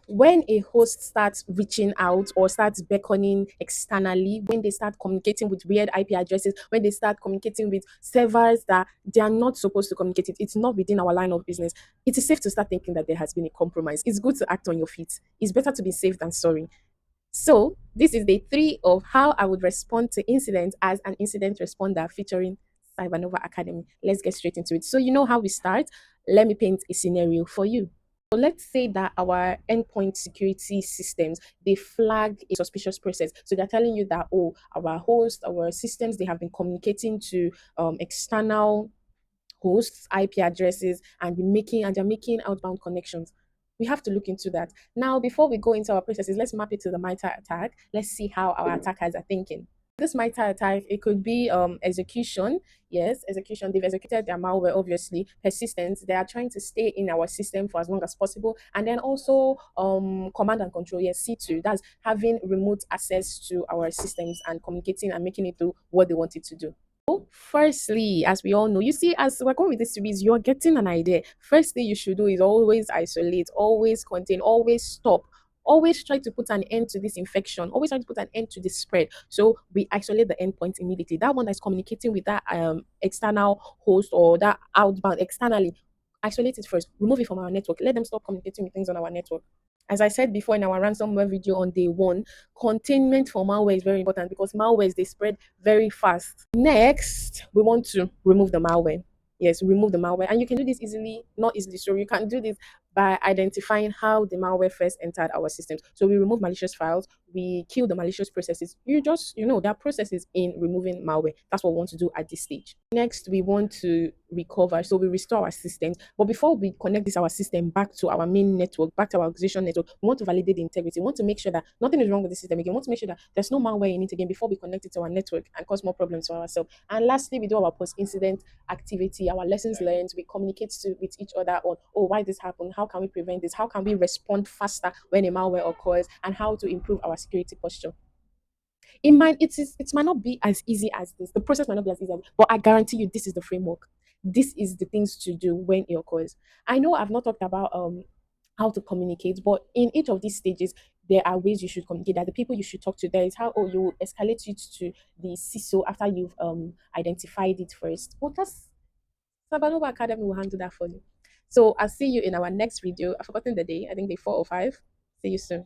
When a host starts reaching out or starts beckoning externally, when they start communicating with weird IP addresses, when they start communicating with servers that they are not supposed to communicate it, it's not within our line of business. It is safe to start thinking that there has been a compromise. It's good to act on your feet. It's better to be safe than sorry. So, this is day 3 of how I would respond to incidents as an incident responder featuring Cybernova Academy. Let's get straight into it. So, you know how we start. Let me paint a scenario for you. So let's say that our endpoint security systems they flag a suspicious process. So they're telling you that our host, our systems, they have been communicating to external hosts, IP addresses, and they're making outbound connections. We have to look into that. Now, before we go into our processes, let's map it to the MITRE attack. Let's see how our attackers are thinking. This MITRE attack, it could be execution. Yes, execution. They've executed their malware, obviously. Persistence. They are trying to stay in our system for as long as possible. And then also command and control. Yes, C2. That's having remote access to our systems and communicating and making it do what they want it to do. Firstly, as we all know, you see, as we're going with this series, you're getting an idea. First thing you should do is always isolate, always contain, always stop. Always try to put an end to this infection. Always try to put an end to this spread. So we isolate the endpoint immediately. That one that's communicating with that external host or that outbound externally, isolate it first. Remove it from our network. Let them stop communicating with things on our network. As I said before in our ransomware video on day 1, containment for malware is very important because malwares they spread very fast. Next, we want to remove the malware. Yes, remove the malware. And you can do this easily, not easily. So you can do this by identifying how the malware first entered our systems. So we remove malicious files, we kill the malicious processes. There are processes in removing malware. That's what we want to do at this stage. Next, we want to recover. So we restore our systems. But before we connect this our system back to our main network, back to our organization network, we want to validate the integrity. We want to make sure that nothing is wrong with the system again. We want to make sure that there's no malware in it again before we connect it to our network and cause more problems for ourselves. And lastly, we do our post-incident activity, our lessons learned. We communicate with each other on, why this happened? How can we prevent this? How can we respond faster when a malware occurs? And how to improve our security posture. It might not be as easy as this. The process might not be as easy, but I guarantee you this is the framework. This is the things to do when it occurs. I know I've not talked about how to communicate, but in each of these stages, there are ways you should communicate. That the people you should talk to. There is how you will escalate it to the CISO after you've identified it first. But that's Sabanova Academy will handle that for you. So I'll see you in our next video. I've forgotten the day. I think day 4 or 5. See you soon.